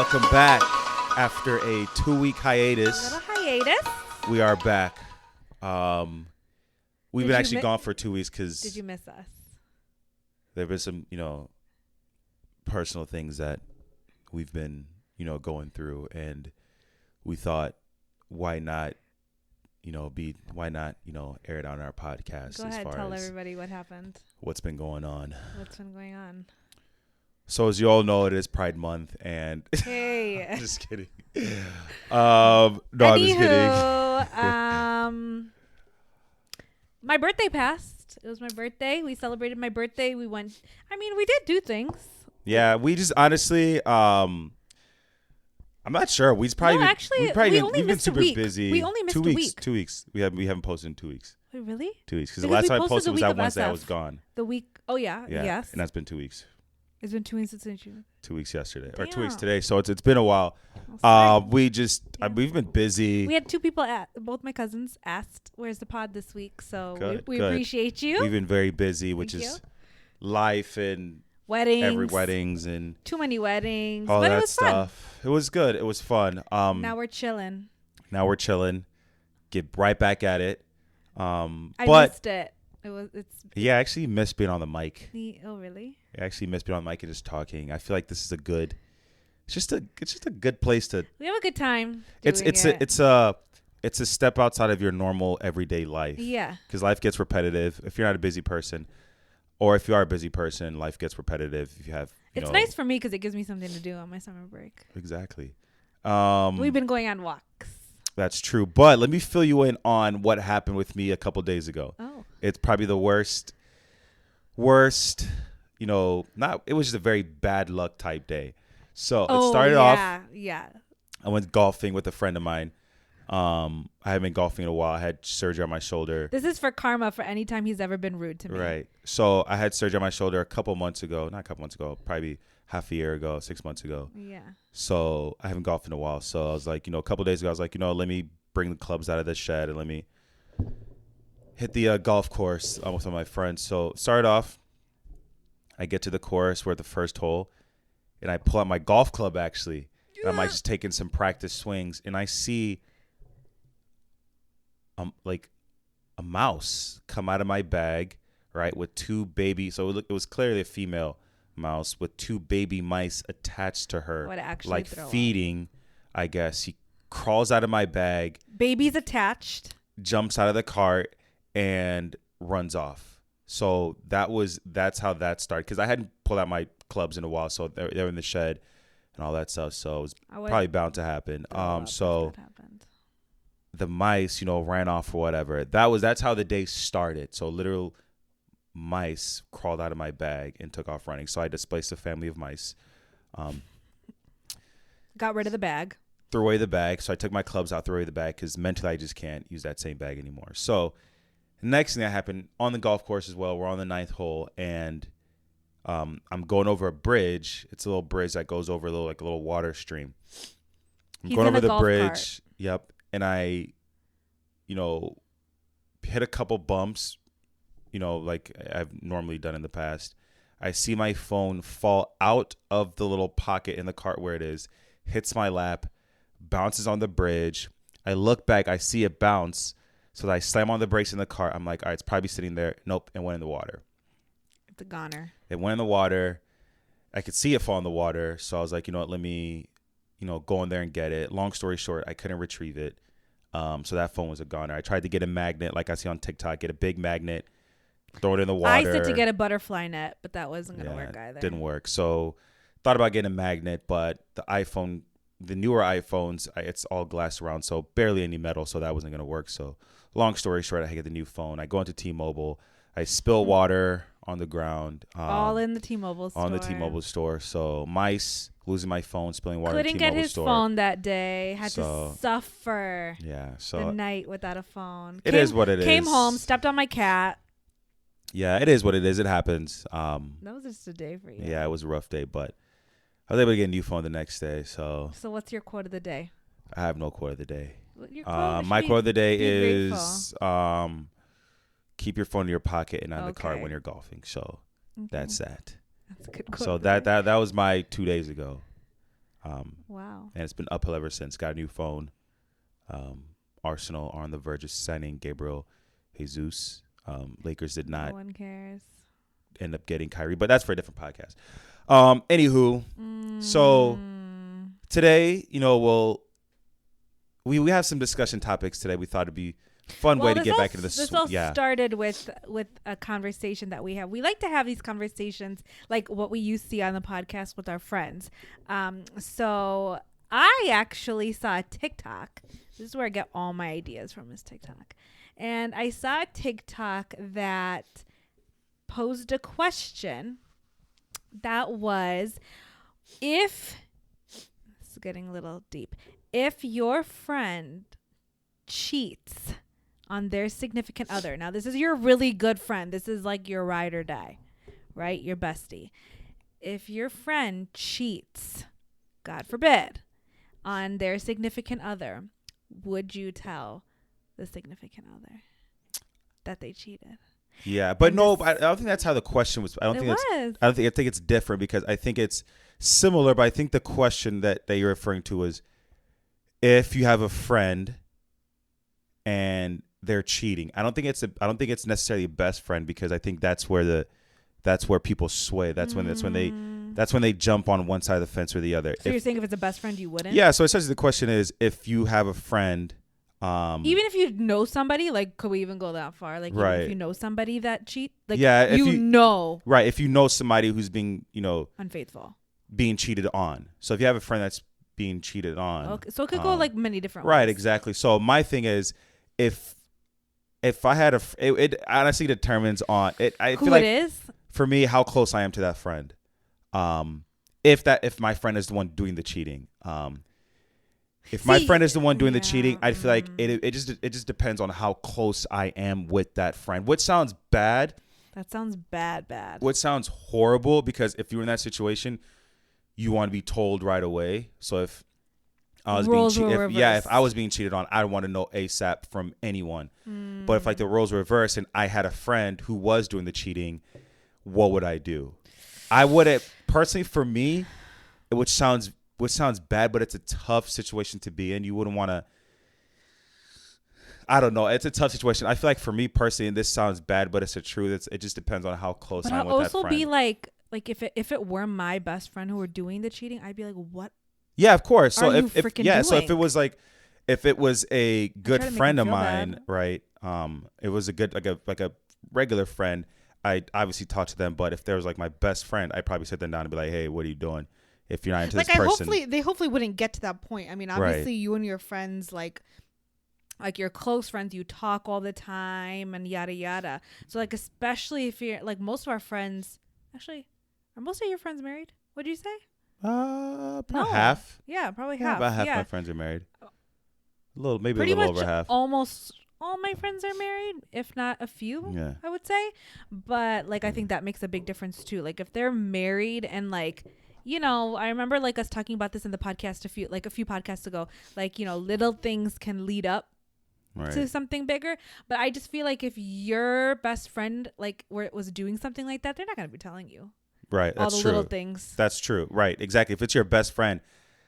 welcome back. After a 2-week hiatus, we are back. We've been actually gone for 2 weeks because did you miss us? There have been some, personal things that we've been, going through, and we thought, why not, air it on our podcast? Go ahead, tell everybody what happened. What's been going on? What's been going on? So as you all know, it is Pride Month, and hey, I'm just kidding. I'm just kidding. My birthday passed. It was my birthday. We celebrated my birthday. We did do things. Yeah, we just honestly, I'm not sure. We've only been super busy. We only missed a week. 2 weeks. We haven't posted in 2 weeks. Wait, really? 2 weeks. Because the last time I posted was that Wednesday I was gone. The week. Oh yeah. Yes. And that's been 2 weeks. It's been 2 weeks since you. 2 weeks yesterday. Damn. Or 2 weeks today. So it's been a while. We've been busy. We had two people both my cousins asked, where's the pod this week? So we good. appreciate you. We've been very busy, which is life and weddings and too many weddings. All but that it was stuff. Fun. It was good. It was fun. Now we're chilling. Get right back at it. I missed it. I actually missed being on the mic. Oh really? I actually missed being on the mic and just talking. I feel like this is it's just a good place to. We have a good time. It's a step outside of your normal everyday life. Yeah. Because life gets repetitive if you're not a busy person, or if you are a busy person, life gets repetitive. If you have, it's nice for me because it gives me something to do on my summer break. Exactly. We've been going on walks. That's true. But let me fill you in on what happened with me a couple days ago. Oh. It's probably the worst, it was just a very bad luck type day. So it started off. Yeah. I went golfing with a friend of mine. I haven't been golfing in a while. I had surgery on my shoulder. This is for karma for any time he's ever been rude to me. Right. So I had surgery on my shoulder probably half a year ago, 6 months ago. Yeah. So I haven't golfed in a while. So I was like, a couple of days ago, I was like, let me bring the clubs out of the shed and let me hit the golf course with my friends. So started off, I get to the course. We're at the first hole, and I pull out my golf club actually. And I'm like just taking some practice swings, and I see like a mouse come out of my bag, right, with two babies. So it was clearly a female mouse with two baby mice attached to her, like feeding. I guess he crawls out of my bag, babies attached, jumps out of the cart, and runs off. So that's how that started, because I hadn't pulled out my clubs in a while, so they're in the shed and all that stuff. So it was probably bound to happen. So the mice, ran off or whatever. That's how the day started. So literal mice crawled out of my bag and took off running. So I displaced a family of mice. Got rid of the bag. Threw away the bag. So I took my clubs out, threw away the bag, because mentally I just can't use that same bag anymore. So the next thing that happened on the golf course as well, we're on the 9th hole, and I'm going over a bridge. It's a little bridge that goes over a little water stream. I'm going over the bridge. Cart. Yep. And I, hit a couple bumps, like I've normally done in the past. I see my phone fall out of the little pocket in the cart where it is, hits my lap, bounces on the bridge. I look back, I see it bounce. So I slam on the brakes in the cart. I'm like, all right, it's probably sitting there. Nope. It went in the water. It's a goner. It went in the water. I could see it fall in the water. So I was like, let me, go in there and get it. Long story short, I couldn't retrieve it. So that phone was a goner. I tried to get a magnet, like I see on TikTok, get a big magnet, throw it in the water. I said to get a butterfly net, but that wasn't going to work either. Didn't work. So thought about getting a magnet, but the newer iPhones, it's all glass around, so barely any metal, so that wasn't going to work. So long story short, I get the new phone. I go into T-Mobile. I spill water on the ground. All in the T-Mobile store. On the T-Mobile store. So mice, losing my phone, spilling water in the T-Mobile store. Couldn't get his phone that day. Had to suffer the night without a phone. It is what it is. Came home, stepped on my cat. Yeah, it is what it is. It happens. That was just a day for you. Yeah, it was a rough day, but I was able to get a new phone the next day. So what's your quote of the day? I have no quote of the day. My quote of the day is keep your phone in your pocket and not in the car when you're golfing. So that's that. That's a good quote. So that was my 2 days ago. Wow. And it's been uphill ever since. Got a new phone. Arsenal are on the verge of signing Gabriel Jesus. Lakers did not. No one cares. End up getting Kyrie, but that's for a different podcast. Anywho, so today, we have some discussion topics today. We thought it'd be a fun way to get back into this. This all started with a conversation that we have. We like to have these conversations like what we used to see on the podcast with our friends. So I actually saw a TikTok. This is where I get all my ideas from, is TikTok. And I saw a TikTok that posed a question that was, this is getting a little deep, if your friend cheats on their significant other, now this is your really good friend, this is like your ride or die, right, your bestie, if your friend cheats, God forbid, on their significant other, would you tell the significant other that they cheated? Yeah, but no, I don't think that's how the question was. I think it's different, because I think it's similar, but I think the question that you're referring to was, if you have a friend and they're cheating. I don't think it's necessarily a best friend, because I think that's where people sway. That's when they jump on one side of the fence or the other. So you're saying if it's a best friend, you wouldn't? Yeah. So essentially the question is, if you have a friend, even if you know somebody, like, could we even go that far? Like, right. Even if you know somebody that cheat, like, yeah, right, if you know somebody who's being, unfaithful, being cheated on. So if you have a friend that's being cheated on, okay, so it could go like many different right, ways. Exactly. So my thing is, if I had it honestly determines on it. I feel like it is for me how close I am to that friend. If my friend is the one doing the cheating, if my friend is the one doing the cheating, I feel like it just depends on how close I am with that friend. Which sounds bad. That sounds bad. Which sounds horrible, because if you're in that situation, you want to be told right away. So if I was if I was being cheated on, I want to know ASAP from anyone. But if like the roles were reversed and I had a friend who was doing the cheating, what would I do? I wouldn't personally. For me, which sounds bad, but it's a tough situation to be in. You wouldn't want to. I don't know. It's a tough situation. I feel like for me personally, and this sounds bad, but it's the truth. It just depends on how close I am with that friend. But I'll also be like if it were my best friend who were doing the cheating, I'd be like, what? Yeah, of course. So doing? So if it was a good friend of mine, bad. Right? It was a good like a regular friend. I obviously talk to them, but if there was like my best friend, I'd probably sit them down and be like, hey, what are you doing? If you're not into this person. They hopefully wouldn't get to that point. I mean, obviously you and your friends, like your close friends, you talk all the time and yada yada. So like, especially if you're like, most of our friends, actually, are most of your friends married? What'd you say? Probably half. Yeah, probably half. About half my friends are married. Maybe pretty a little much over half. Almost all my friends are married, if not a few. Yeah. I would say, but like I think that makes a big difference too. Like if they're married and like, I remember like us talking about this in the podcast a few podcasts ago. Like, little things can lead up to something bigger. But I just feel like if your best friend like was doing something like that, they're not gonna be telling you. Right. That's true. All the little things. That's true. Right. Exactly. If it's your best friend,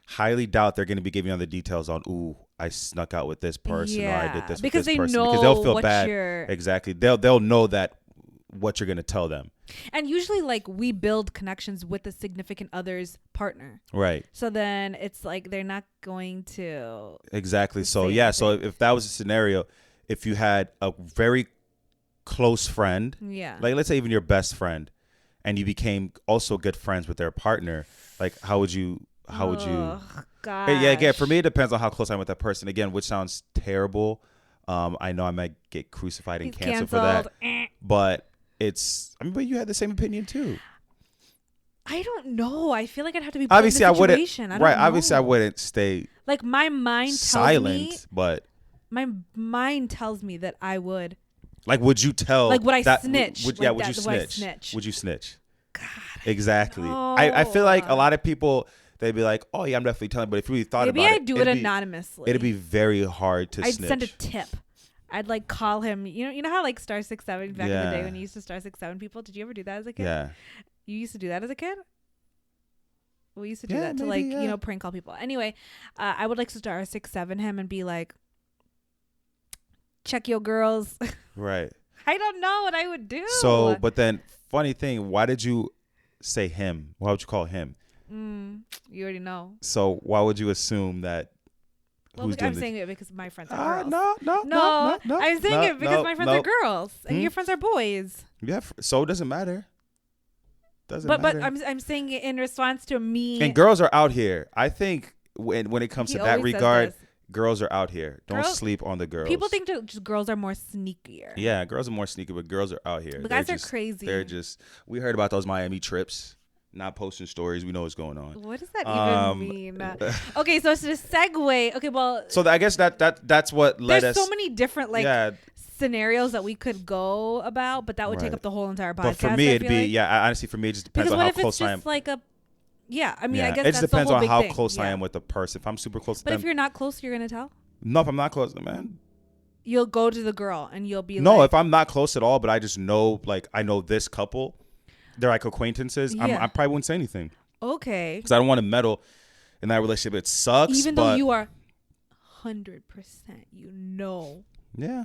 highly doubt they're going to be giving you the details on, ooh, I snuck out with this person or I did this with this person. Because they'll feel bad. Exactly. They'll know that what you're going to tell them. And usually like we build connections with the significant other's partner. Right. So then it's like they're not going to. Exactly. So yeah. So if that was a scenario, if you had a very close friend, like let's say even your best friend, and you became also good friends with their partner, like how would you gosh. Yeah, again, for me it depends on how close I'm with that person, again, which sounds terrible. I know I might get crucified and canceled for that, but but you had the same opinion too. I don't know. I feel like I'd have to be put in the situation. Obviously I wouldn't stay like my mind silent, tells me, but my mind tells me that I would. Like, would you tell? Like, would I snitch? Would you snitch? Would you snitch? God. Exactly. I feel like a lot of people, they'd be like, oh, yeah, I'm definitely telling. But if you really thought about it. Maybe I'd do it anonymously. It'd be very hard to snitch. I'd send a tip. I'd like call him. You know how like star 67 back in the day when you used to star 67 people? Did you ever do that as a kid? Yeah. You used to do that as a kid? We used to do that to maybe, like, you know, prank call people. Anyway, I would like to start 6-7 him and be like, check your girls. Right. I don't know what I would do. So, but then funny thing, why did you say him? Why would you call him? You already know. So why would you assume that? Well, I'm saying it because my friends are girls. No. I'm saying it because my friends are girls and your friends are boys. Yeah, so it doesn't matter. But I'm saying it in response to me. And girls are out here. I think when it comes to that regard, girls are out here. Don't sleep on the girls. People think just girls are more sneakier. Yeah, girls are more sneaky, but girls are out here. The guys are crazy. We heard about those Miami trips. Not posting stories. We know what's going on. What does that even mean? Okay, so it's a segue. Okay, well. So I guess that's what led us. There's so many different scenarios that we could go about, but that would take up the whole entire podcast. But for me, it'd be honestly, for me, it just depends on how close I am. I mean, I guess it just depends on how close I am with the person. If I'm super close to them. But if you're not close, you're gonna tell? No, if I'm not close, man. You'll go to the girl and you'll be no, if I'm not close at all, but I just know, like, I know this couple. They're like acquaintances. Yeah. I probably wouldn't say anything. Okay. Because I don't want to meddle in that relationship. It sucks. Even though you are 100%, you know. Yeah.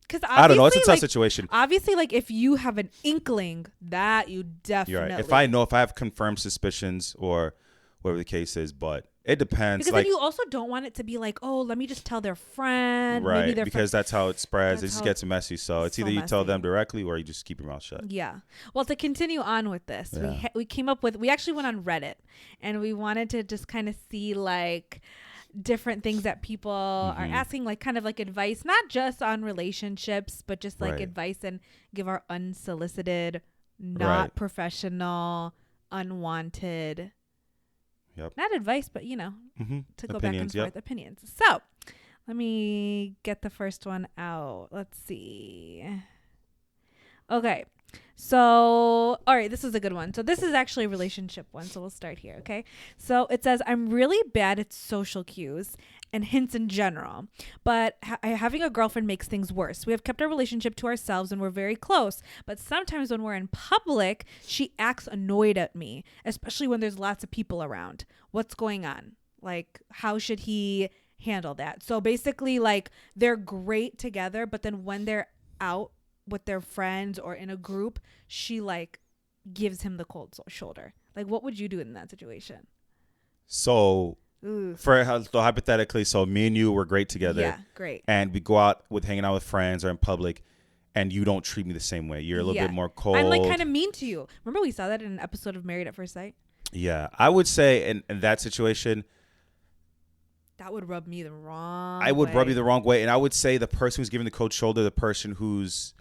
Because I don't know. It's a tough situation. Obviously, like, if you have an inkling, that you definitely. You're right. If I have confirmed suspicions or whatever the case is, but it depends. Because then you also don't want it to be like, oh, let me just tell their friend. Right. Maybe because that's how it spreads. It just gets messy. So it's either you tell them directly or you just keep your mouth shut. Yeah. Well, to continue on with this, we came up with, we actually went on Reddit and we wanted to just kind of see like different things that people are asking, like kind of like advice, not just on relationships, but just like advice and give our unsolicited, not professional, unwanted. Yep. Not advice, but, you know, to go back and forth opinions. So let me get the first one out. Let's see. Okay. So, all right, this is a good one. So this is actually a relationship one. So we'll start here. Okay. So it says, I'm really bad at social cues and hints in general, but having a girlfriend makes things worse. We have kept our relationship to ourselves and we're very close, but sometimes when we're in public, she acts annoyed at me, especially when there's lots of people around. What's going on? Like, how should he handle that? So basically, like, they're great together, but then when they're out with their friends or in a group, she like gives him the cold shoulder. Like, what would you do in that situation? So hypothetically, so me and you were great together. Yeah, great. And we go out with hanging out with friends or in public, and you don't treat me the same way. You're a little bit more cold. I'm like kind of mean to you. Remember we saw that in an episode of Married at First Sight? Yeah, I would say in that situation, that would rub me the wrong way. I would rub you the wrong way. And I would say the person who's giving the cold shoulder, the person who's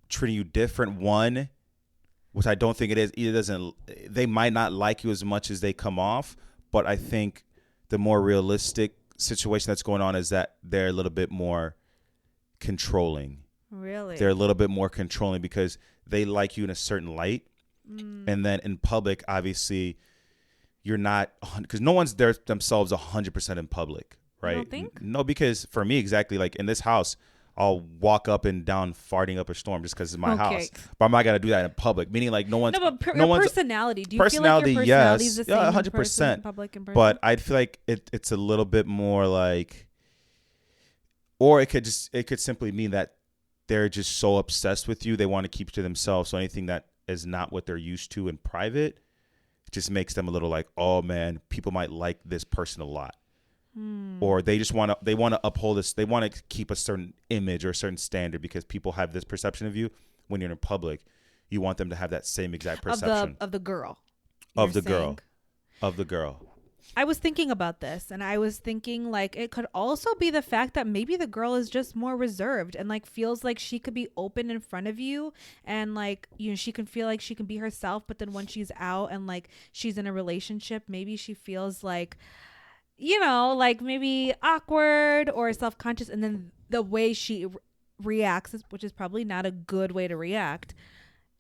treating you different, one, which I don't think it is, they might not like you as much as they come off, but I think the more realistic situation that's going on is that they're a little bit more controlling. Really? They're a little bit more controlling because they like you in a certain light. And then in public, obviously, you're not, because no one's there themselves 100% in public, right? You don't think? No, because for me, exactly, like in this house, I'll walk up and down farting up a storm just because it's my house. But I'm not going to do that in public, meaning like no one's... No, but your personality. Do you feel like your personality is the same 100%. In public and person? But I feel like it's a little bit more like... Or it could simply mean that they're just so obsessed with you, they want to keep it to themselves. So anything that is not what they're used to in private, it just makes them a little like, oh man, people might like this person a lot. Or they just want to uphold this. They want to keep a certain image or a certain standard because people have this perception of you when you're in public. You want them to have that same exact perception of the girl. Of the girl. I was thinking about this, and I was thinking like it could also be the fact that maybe the girl is just more reserved and like feels like she could be open in front of you, and like, you know, she can feel like she can be herself, but then when she's out and like she's in a relationship, maybe she feels like, you know, like maybe awkward or self-conscious, and then the way she reacts, which is probably not a good way to react,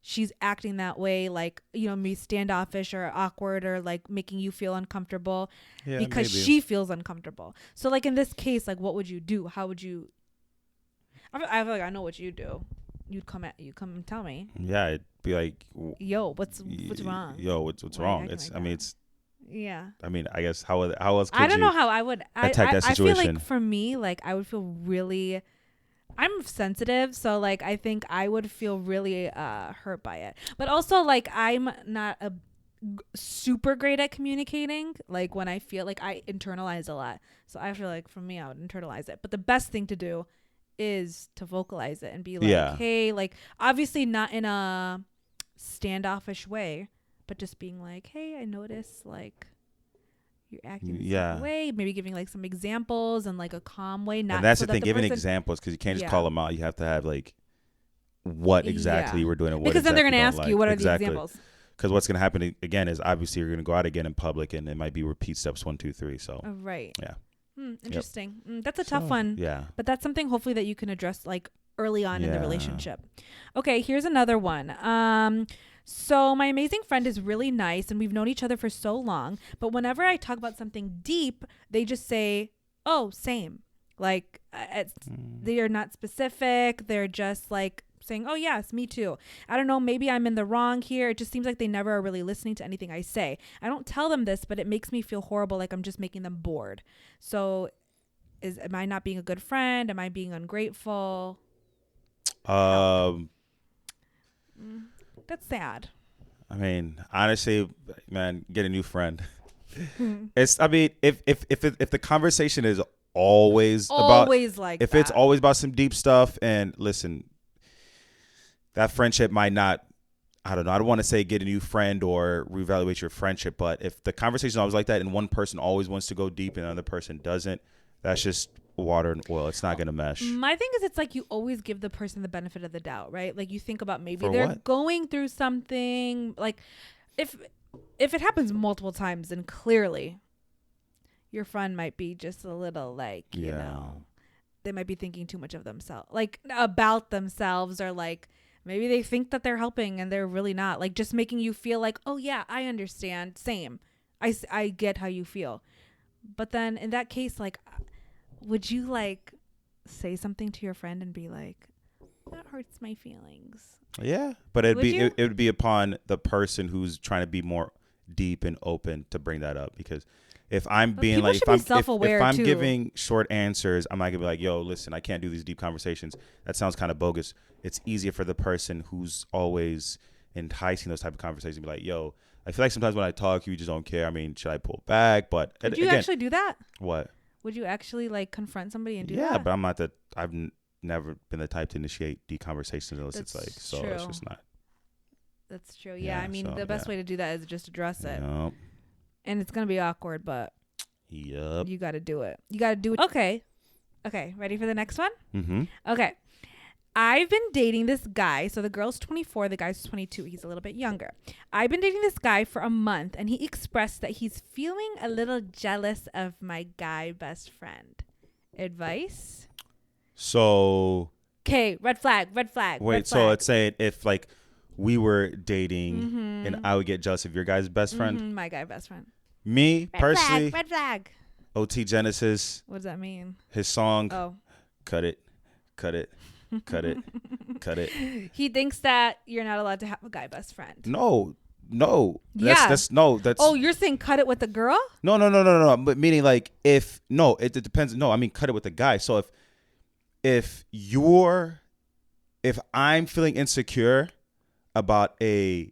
she's acting that way, like, you know, maybe standoffish or awkward or like making you feel uncomfortable because maybe she feels uncomfortable. So like in this case, like, what would you do? How would you? I feel like I know what you do. You come and tell me. Yeah, be like, yo, what's wrong? Yo, what's wrong? It's like I mean it's yeah. I mean I guess how else could I don't you know how I would attack that I feel situation? like for me, like I would feel really, I'm sensitive, so like I think I would feel really hurt by it. But also like I'm not a super great at communicating. Like when I feel like I internalize a lot, so I feel like for me I would internalize it. But the best thing to do is to vocalize it and be like, hey, like obviously not in a standoffish way, but just being like, hey, I notice like you're acting this type of way, maybe giving like some examples and like a calm way. Not, and that's so the thing, giving examples, because you can't just call them out. You have to have like what exactly you were doing and what, because then they're going to ask you what are the examples. Because what's going to happen again is obviously you're going to go out again in public, and it might be repeat steps 1, 2, 3. So right, yeah. Interesting. That's a tough one. Yeah, but that's something hopefully that you can address like early on in the relationship. Okay, here's another one. So my amazing friend is really nice, and we've known each other for so long, but whenever I talk about something deep, they just say, oh, same. Like they are not specific. They're just like saying, oh yes, me too. I don't know, maybe I'm in the wrong here. It just seems like they never are really listening to anything I say. I don't tell them this, but it makes me feel horrible, like I'm just making them bored. So am I not being a good friend? Am I being ungrateful? That's sad. I mean, honestly, man, get a new friend. I mean, if the conversation is always about, like, if it's always about some deep stuff, and listen, that friendship might not, I don't know, I don't want to say get a new friend or reevaluate your friendship, but if the conversation is always like that and one person always wants to go deep and the other person doesn't, that's just water and oil. It's not going to mesh. My thing is, it's like you always give the person the benefit of the doubt, right? Like you think about maybe For they're what? going through something. Like if it happens multiple times, then clearly your friend might be just a little like, you know, they might be thinking too much of themselves, like about themselves, or like maybe they think that they're helping and they're really not, like just making you feel like, oh yeah, I understand. Same. I get how you feel. But then in that case, like, would you like say something to your friend and be like, that hurts my feelings? Yeah, but it would be upon the person who's trying to be more deep and open to bring that up, because if I'm being like, if I'm giving short answers, I'm not gonna be like, yo, listen, I can't do these deep conversations. That sounds kind of bogus. It's easier for the person who's always enticing those type of conversations to be like, yo, I feel like sometimes when I talk, you just don't care. I mean, should I pull back? But would you actually do that? What? Would you actually like confront somebody and do that? Yeah, but I'm not that. I've never been the type to initiate deep conversations unless it's like, so true. It's just not. That's true. Yeah, I mean, the best way to do that is just address it. Yep. And it's going to be awkward, but you got to do it. You got to do it. Okay. Ready for the next one? Mm-hmm. Okay. I've been dating this guy. So the girl's 24, the guy's 22. He's a little bit younger. I've been dating this guy for a month, and he expressed that he's feeling a little jealous of my guy best friend. Advice? So. Okay, red flag. Wait, so let's say if like we were dating and I would get jealous of your guy's best friend. My guy best friend. Me, personally. Red flag. OT Genesis. What does that mean? His song. Oh. Cut it. He thinks that you're not allowed to have a guy best friend. No. That's Oh, you're saying cut it with the girl? No. But meaning like it depends. No, I mean cut it with the guy. So if I'm feeling insecure about a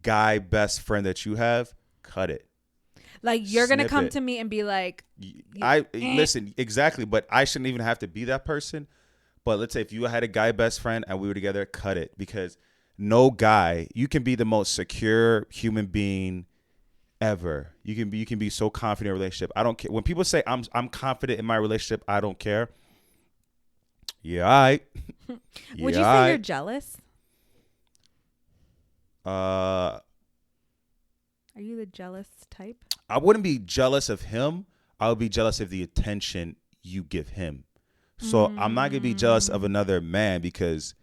guy best friend that you have, cut it. Like you're going to come to me and be like, listen, exactly. But I shouldn't even have to be that person. But let's say if you had a guy best friend and we were together, cut it, because no guy, you can be the most secure human being ever. You can be so confident in a relationship. I don't care. When people say I'm confident in my relationship, I don't care. Yeah, all right. Would you say you're jealous? Are you the jealous type? I wouldn't be jealous of him. I would be jealous of the attention you give him. So I'm not gonna be jealous of another man because,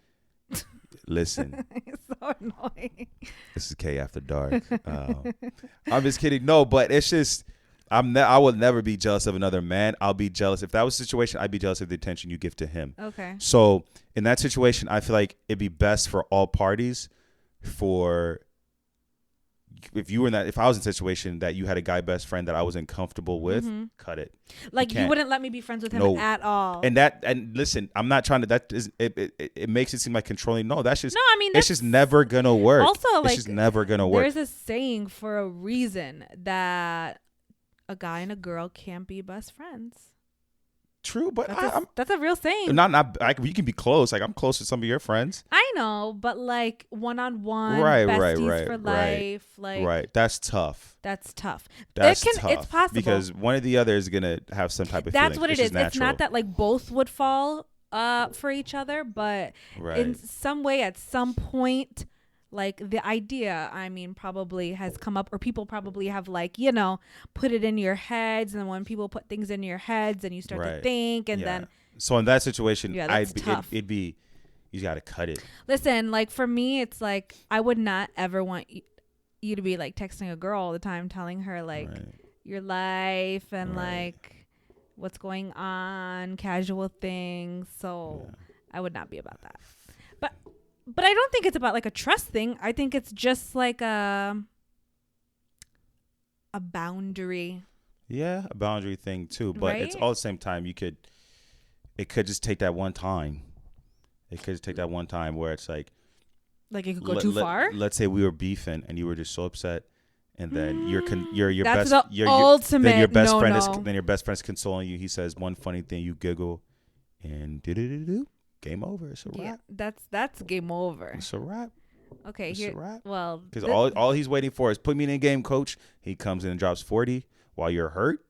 listen, it's so annoying. This is K After Dark. I'm just kidding. No, but it's just I would never be jealous of another man. I'll be jealous if that was the situation. I'd be jealous of the attention you give to him. Okay. So in that situation, I feel like it'd be best for all parties for if you were in that, if I was in a situation that you had a guy best friend that I wasn't comfortable with, cut it. Like you wouldn't let me be friends with him at all. And listen, I'm not trying to. That is it makes it seem like controlling. No, that's just no. I mean, it's just never gonna work. Also, it's just never gonna work. There's a saying for a reason that a guy and a girl can't be best friends. True, but that's a real saying. You can be close. Like I'm close to some of your friends. I know, but like one-on-one, besties for life, right. That's tough. That's tough. It's possible because one or the other is gonna have some type of. That's what it is. Natural. It's not that like both would fall for each other, but in some way, at some point. Like the idea, I mean, probably has come up, or people probably have like, put it in your heads. And then when people put things in your heads and you start to think and then. So in that situation, it'd be, you got to cut it. Listen, like for me, it's like, I would not ever want you to be like texting a girl all the time, telling her like your life and like what's going on, casual things. So I would not be about that. But I don't think it's about like a trust thing. I think it's just like a boundary. Yeah, a boundary thing too. But it's all at the same time. It could just take that one time. It could just take that one time where it's like it could go too far. Let's say we were beefing and you were just so upset, and then your that's best the ultimate. Then your best friend is then your best friend's consoling you. He says one funny thing, you giggle, and do. Game over. It's a wrap. Yeah, that's game over. It's a wrap. Okay, it's here. A wrap. Well, because all he's waiting for is put me in a game, coach. He comes in and drops 40 while you're hurt.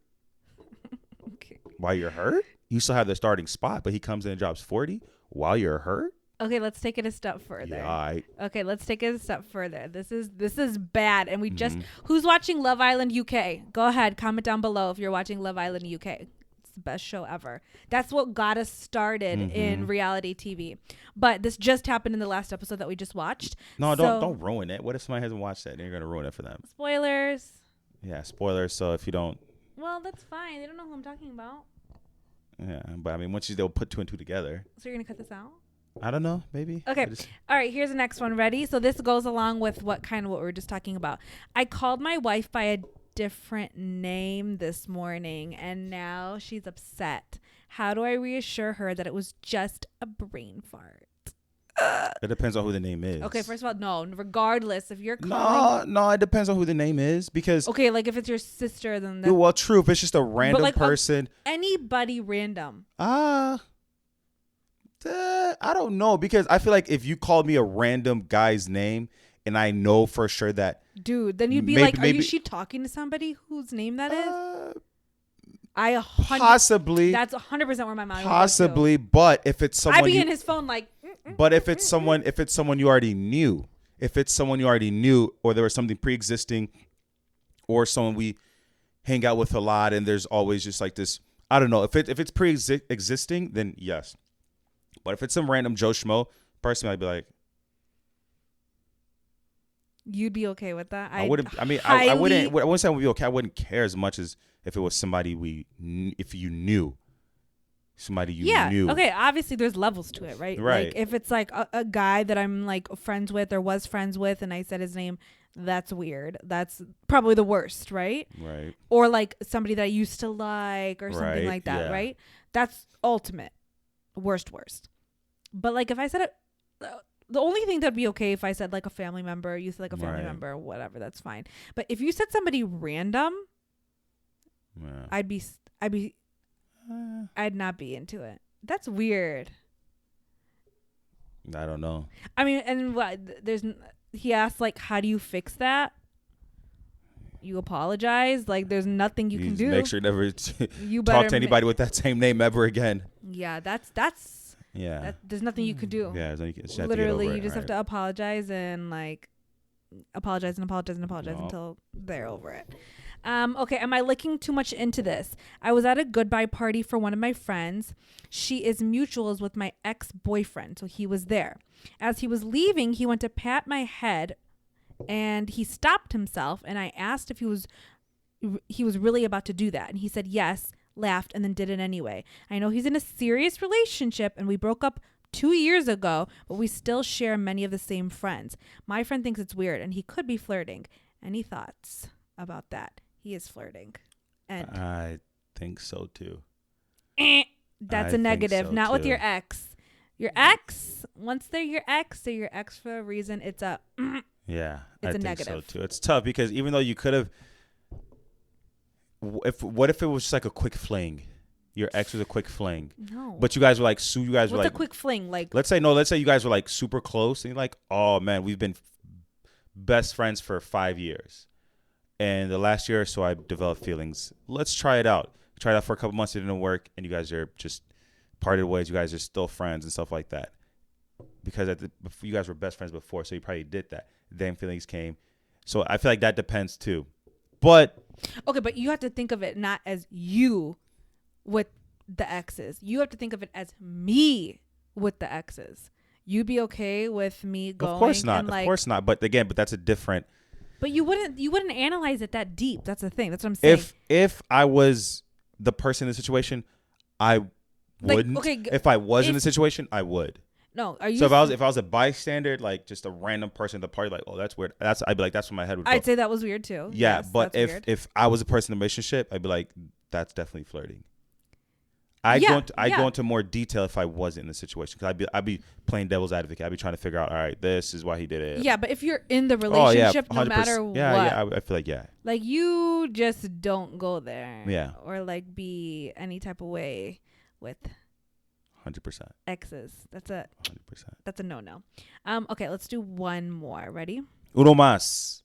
Okay. While you're hurt, you still have the starting spot, but he comes in and drops 40 while you're hurt. Okay, let's take it a step further. Yeah, all right. Okay, let's take it a step further. This is bad, and we just who's watching Love Island UK? Go ahead, comment down below if you're watching Love Island UK. Best show ever. That's what got us started in reality TV. But this just happened in the last episode that we just watched. No, don't ruin it. What if somebody hasn't watched that? Then you're gonna ruin it for them. Spoilers. Yeah, spoilers. So if you don't, well, that's fine. They don't know who I'm talking about. Yeah, but I mean, they'll put two and two together. So you're gonna cut this out? I don't know. Maybe. Okay. All right. Here's the next one. Ready? So this goes along with what we were just talking about. I called my wife by a different name this morning and now she's upset. How do I reassure her that it was just a brain fart? It depends on who the name is. Okay, first of all, no, regardless if you're calling. No, it depends on who the name is because. Okay, like if it's your sister, then. Well, true. If it's just a random person. Anybody random. I don't know because I feel like if you called me a random guy's name and I know for sure that. Dude, then you'd be like, are she talking to somebody whose name that is? Possibly. That's 100% where my mind possibly, but if it's someone. I'd be in his phone like. But if it's someone you already knew, or there was something pre-existing, or someone we hang out with a lot, and there's always just like this. I don't know if it's pre-existing, then yes. But if it's some random Joe Schmo, personally, I'd be like. You'd be okay with that? I wouldn't. I mean, I wouldn't say I would be okay. I wouldn't care as much as if it was somebody if you knew. Somebody you knew. Yeah. Okay. Obviously, there's levels to it, right? Right. Like if it's like a guy that I'm like friends with or was friends with, and I said his name, that's weird. That's probably the worst, right? Right. Or like somebody that I used to like or something like that, right? That's ultimate. Worst. But like if I said it. The only thing that'd be okay if I said like a family member, you said like a family member, whatever, that's fine. But if you said somebody random, I'd not be into it. That's weird. I don't know. I mean, and he asked like, how do you fix that? You apologize. Like, there's nothing you can do. Make sure never talk to anybody with that same name ever again. Yeah, that's. Yeah. There's nothing you could do. Yeah. Literally, you just have to apologize and like apologize until they're over it. Okay. Am I looking too much into this? I was at a goodbye party for one of my friends. She is mutuals with my ex-boyfriend. So he was there. As he was leaving, he went to pat my head and he stopped himself. And I asked if he was really about to do that. And he said, yes. Laughed and then did it anyway. I know he's in a serious relationship and we broke up 2 years ago, but we still share many of the same friends. My friend thinks it's weird, and he could be flirting. Any thoughts about that? He is flirting. And I think so too. That's a negative. Not with your ex. Your ex, once they're your ex for a reason. It's a yeah. It's I a think negative. so too. It's tough because even though you could have, what if it was just like a quick fling? Your ex was a quick fling. No. But you guys were like, What's a quick fling? Like, let's say you guys were like super close and you're like, oh man, we've been best friends for 5 years. And the last year or so I developed feelings. Let's try it out. Tried it out for a couple months, it didn't work, and you guys are just parted ways. You guys are still friends and stuff like that. Because you guys were best friends before, so you probably did that. Then feelings came. So I feel like that depends too. But okay, but you have to think of it not as you with the exes. You have to think of it as me with the exes. You'd be okay with me going? Of course not. And like, of course not. But again, that's a different. But you wouldn't analyze it that deep. That's the thing. That's what I'm saying. If I was the person in the situation, I wouldn't. Like, okay, if I was in the situation, I would. No, are you? So if I was a bystander, like just a random person at the party, like, oh, that's weird. I'd be like, that's what my head would go. I'd say that was weird too. Yeah, yes, but if I was a person in a relationship, I'd be like, that's definitely flirting. I'd go into more detail if I wasn't in the situation, because I'd be playing devil's advocate. I'd be trying to figure out, all right, this is why he did it. Yeah, but if you're in the relationship, no matter what, I feel like like you just don't go there. Yeah, or like be any type of way with 100% exes. That's a 100%. That's a no. Okay, let's do one more. Ready? Uno más.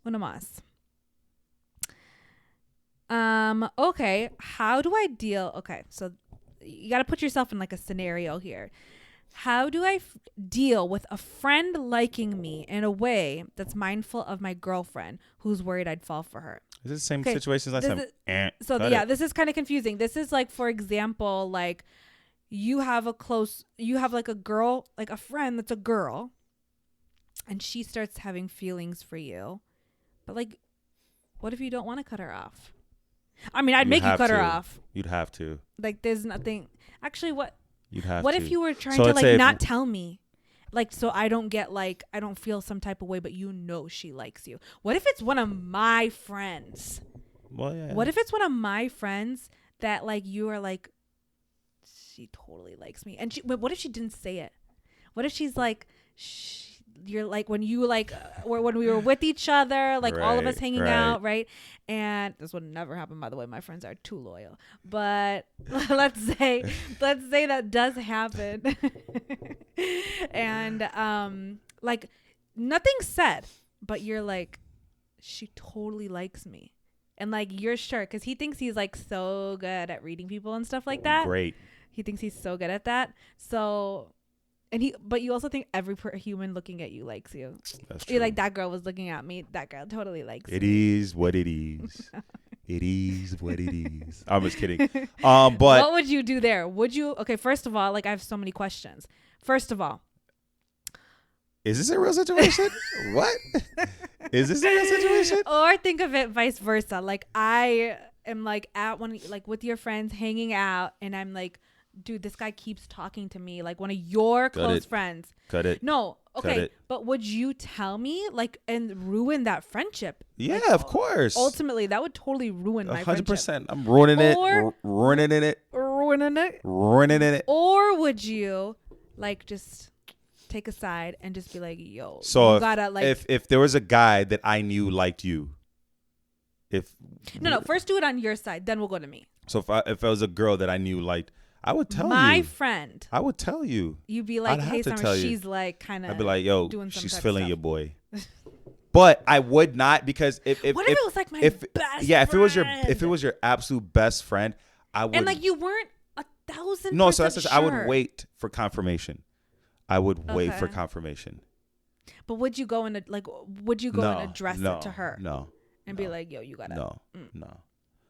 Okay, how do I deal? Okay, so you got to put yourself in like a scenario here. How do I deal with a friend liking me in a way that's mindful of my girlfriend who's worried I'd fall for her? Is this the same situation as last time? This is kind of confusing. This is like, for example, like you have like a girl, like a friend that's a girl, and she starts having feelings for you. But like, what if you don't want to cut her off? I mean, I'd make you cut her off. You'd have to. Like, there's nothing. Actually, what? You'd have what to. If you were trying to like not tell me, like, so I don't get like I don't feel some type of way, but you know she likes you. What if it's one of my friends? Well, yeah. What if it's one of my friends that like you are like, she totally likes me, and but what if she didn't say it? What if she's like, you're like when you like when we were with each other, like all of us hanging out, right? And this would never happen, by the way. My friends are too loyal. But let's say that does happen. And like nothing said, but you're like, she totally likes me. And like you're sure, because he thinks he's like so good at reading people and stuff like that. Great. He thinks he's so good at that. So but you also think every human looking at you likes you. That's true. You're like, that girl was looking at me. That girl totally likes me. It is what it is. It is what it is. I'm just kidding. But what would you do there? Would you? Okay, first of all, like I have so many questions. First of all, is this a real situation? What? Is this a real situation? Or think of it vice versa. Like I am like at one, like with your friends hanging out, and I'm like, dude, this guy keeps talking to me, like one of your close friends. Cut it. No, okay, but would you tell me, like, and ruin that friendship? Yeah, like, of course. Ultimately, that would totally ruin my 100%. Friendship. I'm ruining it. Or would you, like, just take a side and just be like, yo, so you gotta, like, if there was a guy that I knew liked you, no, first do it on your side, then we'll go to me. So if I was a girl that I knew liked, I would tell my friend. I would tell you. You'd be like, hey, Summer, she's like kind of. I'd be like, yo, she's feeling your boy. But I would not, because if what if it was like my best friend? If it was your absolute best friend, I would. And like you weren't 1,000%. No, so that's just, sure. I would wait for confirmation. I would wait for confirmation. But would you go and and address it to her? No. And be like, yo, you gotta. No.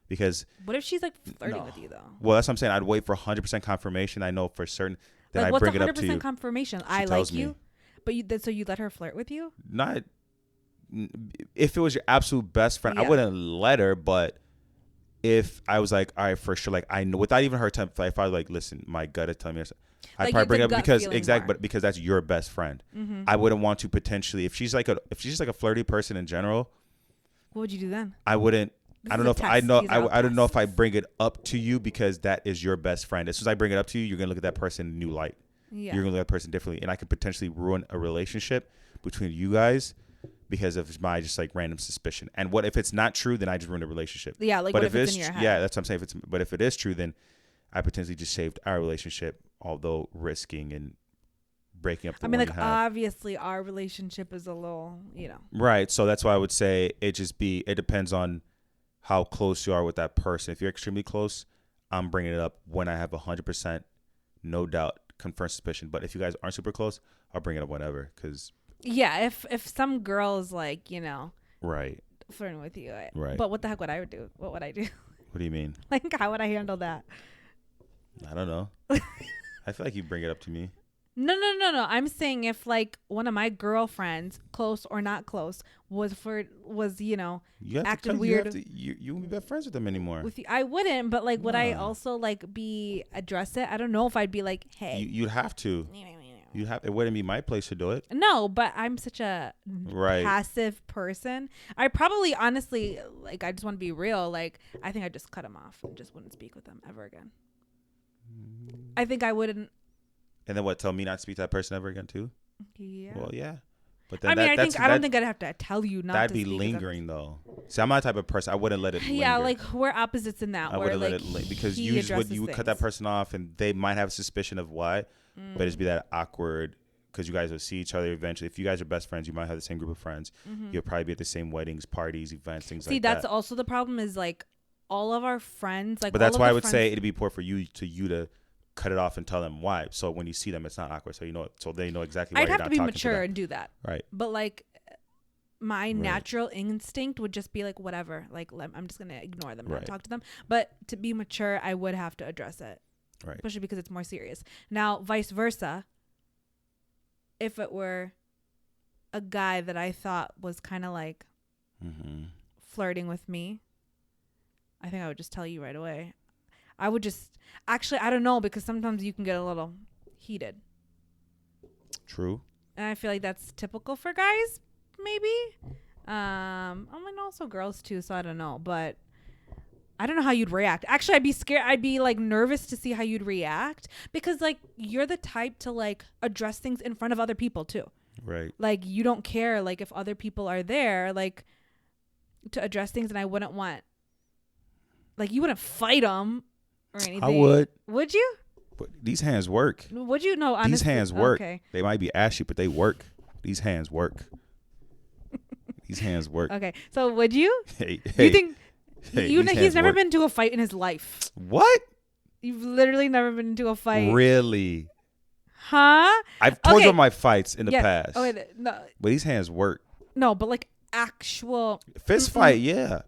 Because what if she's like flirting with you though? Well, that's what I'm saying. I'd wait for 100% confirmation. I know for certain that I bring it up to you. What's 100% confirmation? I like you, but so you let her flirt with you? Not if it was your absolute best friend, I wouldn't let her. But if I was like, all right, for sure, like I know, without even her telling, if I was like, listen, my gut is telling me, I'd probably bring it up but because that's your best friend. Mm-hmm. I wouldn't want to potentially if she's like a flirty person in general. What would you do then? I wouldn't. I don't know if I bring it up to you because that is your best friend. As soon as I bring it up to you, you're gonna look at that person in a new light. Yeah. You're gonna look at that person differently, and I could potentially ruin a relationship between you guys because of my just like random suspicion. And what if it's not true? Then I just ruined a relationship. Yeah, like but what if it's in your head? Yeah, that's what I'm saying. But if it is true, then I potentially just saved our relationship, although risking and breaking up the one like obviously our relationship is a little, Right. So that's why I would say it depends on how close you are with that person. If you're extremely close, I'm bringing it up when I have 100%, no doubt, confirmed suspicion. But if you guys aren't super close, I'll bring it up whenever. Yeah, if some girl is like, right, flirting with you. Right. But what the heck would I do? What would I do? What do you mean? Like, how would I handle that? I don't know. I feel like you bring it up to me. No. I'm saying if like one of my girlfriends, close or not close, was acting weird. You wouldn't be friends with them anymore. With you, I wouldn't. But like, would I also like address it? I don't know if I'd be like, hey. You'd have to. It wouldn't be my place to do it. No, but I'm such a passive person. I probably honestly like. I just want to be real. Like, I think I'd just cut them off and just wouldn't speak with them ever again. I think I wouldn't. And then what? Tell me not to speak to that person ever again too? Yeah. Well, yeah. But then I don't think I'd have to tell you not. That'd be lingering though. See, I'm not the type of person. I wouldn't let it linger. Yeah, like we're opposites in that. I wouldn't let it because you would cut that person off, and they might have a suspicion of why, but it'd be that awkward because you guys will see each other eventually. If you guys are best friends, you might have the same group of friends. Mm-hmm. You'll probably be at the same weddings, parties, events, things like that. See, that's also the problem. Is like all of our friends. Like, but that's why I would say it'd be important for you to cut it off and tell them why. So when you see them, it's not awkward. So they know exactly why you're not talking to them. I'd have to be mature and do that. Right. But like my natural instinct would just be like, whatever. Like I'm just going to ignore them, not talk to them. But to be mature, I would have to address it. Right. Especially because it's more serious. Now, vice versa, if it were a guy that I thought was kind of like flirting with me, I think I would just tell you right away. I would just actually, I don't know, because sometimes you can get a little heated. True. And I feel like that's typical for guys, maybe. I mean, also girls too, so I don't know. But I don't know how you'd react. Actually, I'd be scared. I'd be like nervous to see how you'd react because like you're the type to like address things in front of other people too. Right. Like you don't care like if other people are there like to address things, and I wouldn't want like you wouldn't fight them. Or anything. I would. Would you? But these hands work. Would you? No, honestly. These hands work. Okay. They might be ashy, but they work. These hands work. These hands work. Okay. So would you? Hey. You think he's never been to a fight in his life? What? You've literally never been into a fight. Really? Huh? I've told you about my fights in the past. Okay. No. But these hands work. No, but like actual fist fight, yeah.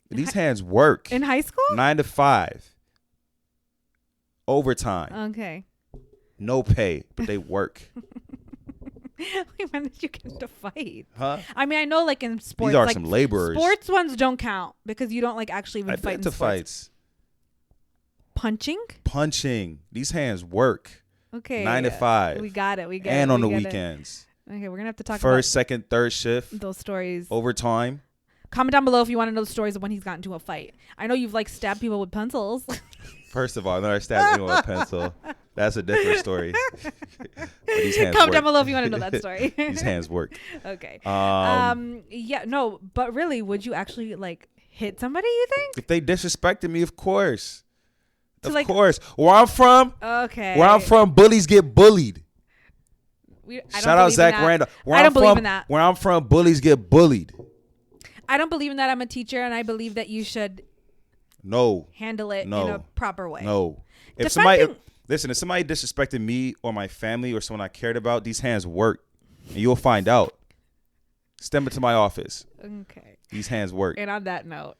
These hands work. In high school? 9 to 5. Overtime. Okay. No pay, but they work. Wait, when did you get into fight? Huh? I mean, I know like in sports. These are like, some laborers. Sports ones don't count because you don't like actually even fight in sports. Fights. Punching? These hands work. Okay. 9 to 5. We got it. And on the weekends. Okay, we're going to have to talk about first, second, third shift. Those stories. Overtime. Comment down below if you want to know the stories of when he's gotten into a fight. I know you've like stabbed people with pencils. First of all, I never stabbed anyone with a pencil. That's a different story. These hands Comment down below if you want to know that story. These hands work. Okay. Yeah. No. But really, would you actually like hit somebody? You think? If they disrespected me, of course. Of course. Where I'm from. Okay. Where I'm from, bullies get bullied. Shout out Zach Randall. I don't believe in that. Where I'm from, bullies get bullied. I don't believe in that. I'm a teacher, and I believe that you should handle it in a proper way. No. If somebody disrespected me or my family or someone I cared about, these hands work, and you'll find out. Step into my office. Okay. These hands work. And on that note,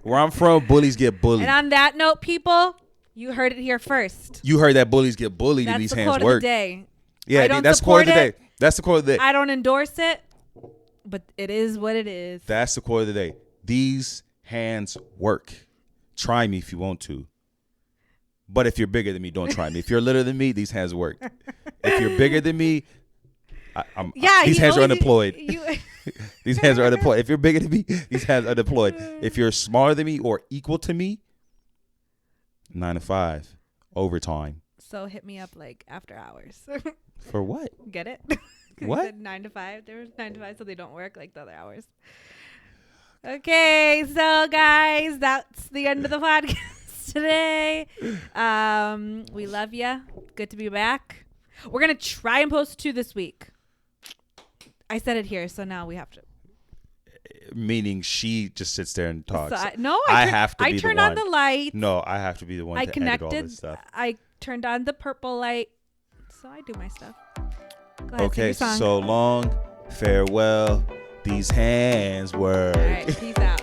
where I'm from, bullies get bullied. And on that note, people, you heard it here first. You heard that bullies get bullied, and these hands work. That's the quote of the day. Yeah, that's the quote of the day. That's the quote of the day. I don't endorse it. But it is what it is. That's the quote of the day. These hands work. Try me if you want to. But if you're bigger than me, don't try me. If you're littler than me, these hands work. If you're bigger than me, these hands are unemployed. These hands are unemployed. If you're bigger than me, these hands are unemployed. If you're smaller than me or equal to me, 9 to 5, overtime. So hit me up like after hours. For what? Get it? What? 9 to 5. There was 9 to 5, so they don't work like the other hours. Okay, so guys, that's the end of the podcast today. We love you. Good to be back. We're gonna try and post 2 this week. I said it here, so now we have to. Meaning she just sits there and talks. So I have to be the one. I turned on the light. No, I have to be the one to edit all this stuff. I turned on the purple light, so I do my stuff. Go ahead, okay, so long, farewell. These hands work. All right, peace out.